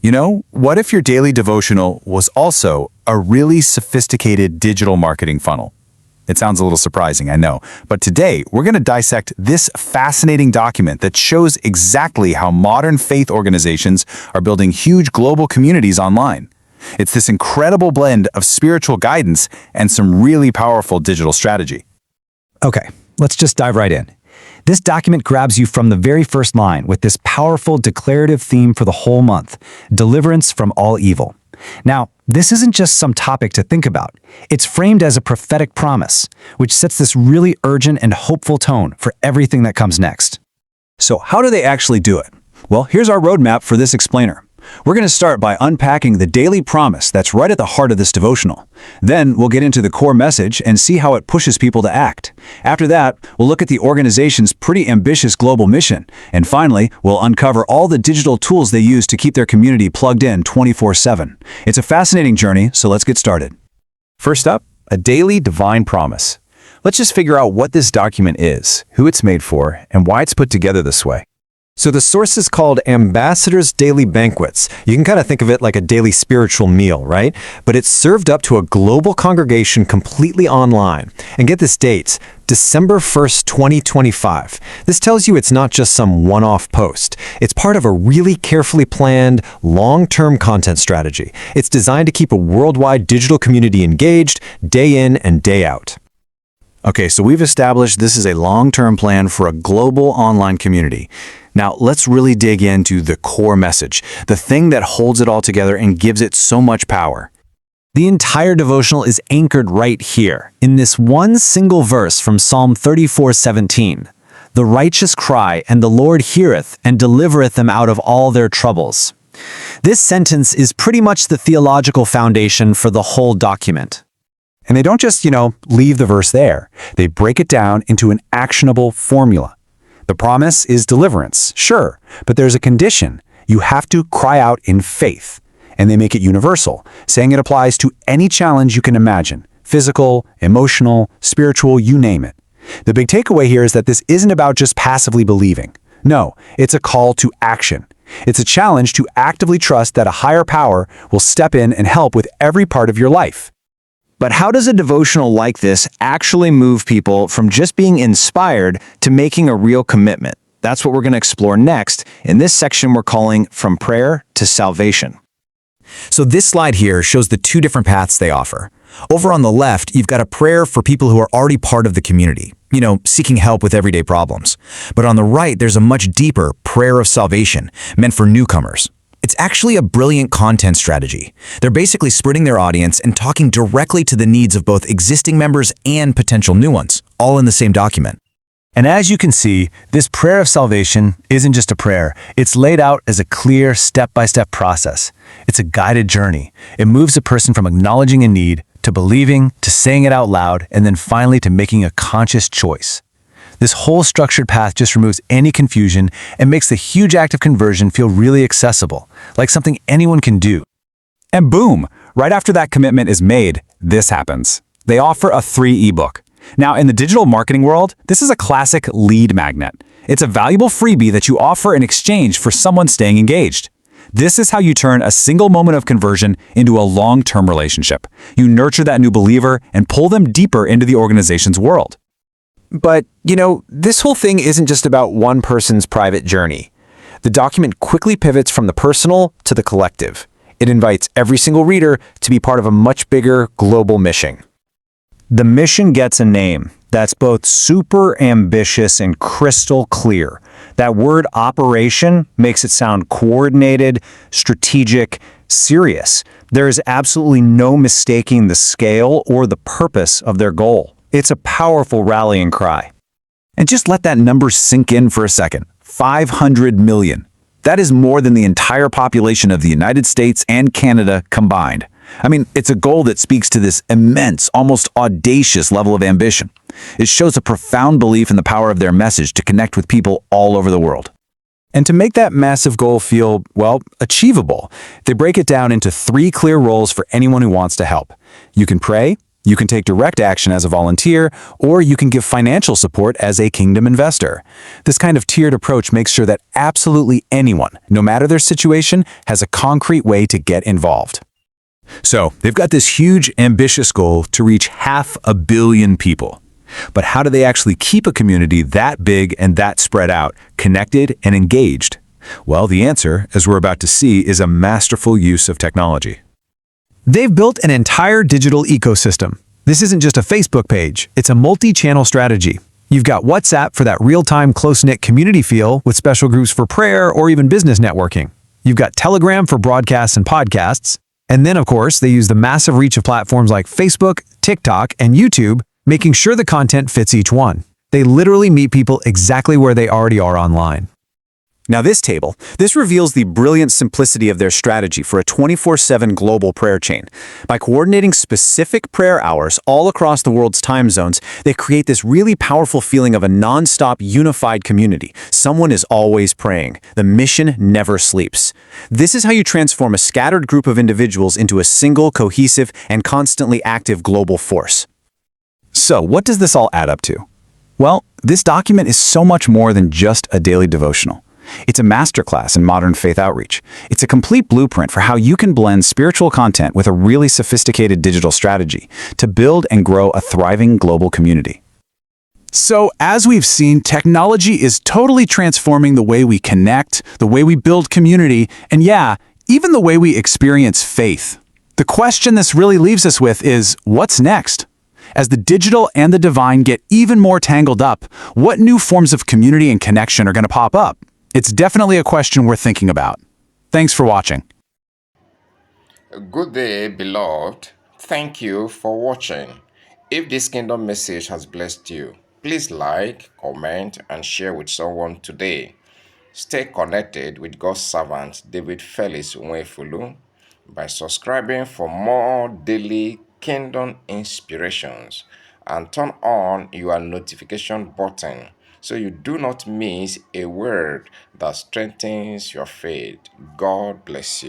You know, what if your daily devotional was also a really sophisticated digital marketing funnel? It sounds a little surprising, I know, but today we're going to dissect this fascinating document that shows exactly how modern faith organizations are building huge global communities online. It's this incredible blend of spiritual guidance and some really powerful digital strategy. Okay, let's just dive right in. This document grabs you from the very first line with this powerful declarative theme for the whole month: deliverance from all evil. Now, this isn't just some topic to think about. It's framed as a prophetic promise, which sets this really urgent and hopeful tone for everything that comes next. So how do they actually do it? Well, here's our roadmap for this explainer. We're going to start by unpacking the daily promise that's right at the heart of this devotional. Then we'll get into the core message and see how it pushes people to act. After that, we'll look at the organization's pretty ambitious global mission. And finally, we'll uncover all the digital tools they use to keep their community plugged in 24/7. It's a fascinating journey, so let's get started. First up, a daily divine promise. Let's just figure out what this document is, who it's made for, and why it's put together this way. So the source is called Ambassadors Daily Banquets. You can kind of think of it like a daily spiritual meal, right? But it's served up to a global congregation completely online. And get this date, December 1st, 2025. This tells you it's not just some one-off post. It's part of a really carefully planned, long-term content strategy. It's designed to keep a worldwide digital community engaged day in and day out. Okay, so we've established this is a long-term plan for a global online community. Now, let's really dig into the core message, the thing that holds it all together and gives it so much power. The entire devotional is anchored right here, in this one single verse from Psalm 34:17. The righteous cry, and the Lord heareth, and delivereth them out of all their troubles. This sentence is pretty much the theological foundation for the whole document. And they don't just, leave the verse there. They break it down into an actionable formula. The promise is deliverance, sure, but there's a condition. You have to cry out in faith. And they make it universal, saying it applies to any challenge you can imagine: physical, emotional, spiritual, you name it. The big takeaway here is that this isn't about just passively believing. No, it's a call to action. It's a challenge to actively trust that a higher power will step in and help with every part of your life. But how does a devotional like this actually move people from just being inspired to making a real commitment? That's what we're going to explore next in this section we're calling From Prayer to Salvation. So this slide here shows the two different paths they offer. Over on the left, you've got a prayer for people who are already part of the community, seeking help with everyday problems. But on the right, there's a much deeper prayer of salvation meant for newcomers. It's actually a brilliant content strategy. They're basically spreading their audience and talking directly to the needs of both existing members and potential new ones, all in the same document. And as you can see, this prayer of salvation isn't just a prayer. It's laid out as a clear step-by-step process. It's a guided journey. It moves a person from acknowledging a need to believing, to saying it out loud, and then finally to making a conscious choice. This whole structured path just removes any confusion and makes the huge act of conversion feel really accessible, like something anyone can do. And boom, right after that commitment is made, this happens. They offer a 3 ebook. Now, in the digital marketing world, this is a classic lead magnet. It's a valuable freebie that you offer in exchange for someone staying engaged. This is how you turn a single moment of conversion into a long-term relationship. You nurture that new believer and pull them deeper into the organization's world. But, this whole thing isn't just about one person's private journey. The document quickly pivots from the personal to the collective. It invites every single reader to be part of a much bigger global mission. The mission gets a name that's both super ambitious and crystal clear. That word operation makes it sound coordinated, strategic, serious. There is absolutely no mistaking the scale or the purpose of their goal. It's a powerful rallying cry. And just let that number sink in for a second. 500 million. That is more than the entire population of the United States and Canada combined. It's a goal that speaks to this immense, almost audacious level of ambition. It shows a profound belief in the power of their message to connect with people all over the world. And to make that massive goal feel, achievable, they break it down into 3 clear roles for anyone who wants to help. You can pray, You can take direct action as a volunteer, or you can give financial support as a kingdom investor. This kind of tiered approach makes sure that absolutely anyone, no matter their situation, has a concrete way to get involved. So, they've got this huge, ambitious goal to reach 500 million people. But how do they actually keep a community that big and that spread out, connected and engaged? Well, the answer, as we're about to see, is a masterful use of technology. They've built an entire digital ecosystem. This isn't just a Facebook page, it's a multi-channel strategy. You've got WhatsApp for that real-time, close-knit community feel with special groups for prayer or even business networking. You've got Telegram for broadcasts and podcasts. And then, of course, they use the massive reach of platforms like Facebook, TikTok, and YouTube, making sure the content fits each one. They literally meet people exactly where they already are online. Now this reveals the brilliant simplicity of their strategy for a 24/7 global prayer chain. By coordinating specific prayer hours all across the world's time zones, they create this really powerful feeling of a non-stop unified community. Someone is always praying. The mission never sleeps. This is how you transform a scattered group of individuals into a single, cohesive, and constantly active global force. So, what does this all add up to? Well, this document is so much more than just a daily devotional. It's a masterclass in modern faith outreach. It's a complete blueprint for how you can blend spiritual content with a really sophisticated digital strategy to build and grow a thriving global community. So, as we've seen, technology is totally transforming the way we connect, the way we build community, and yeah, even the way we experience faith. The question this really leaves us with is, what's next? As the digital and the divine get even more tangled up, what new forms of community and connection are going to pop up? It's definitely a question worth thinking about. Thanks for watching. Good day, beloved. Thank you for watching. If this kingdom message has blessed you, please like, comment, and share with someone today. Stay connected with God's servant David Felix Nwefulu by subscribing for more daily kingdom inspirations and turn on your notification button so you do not miss a word that strengthens your faith. God bless you.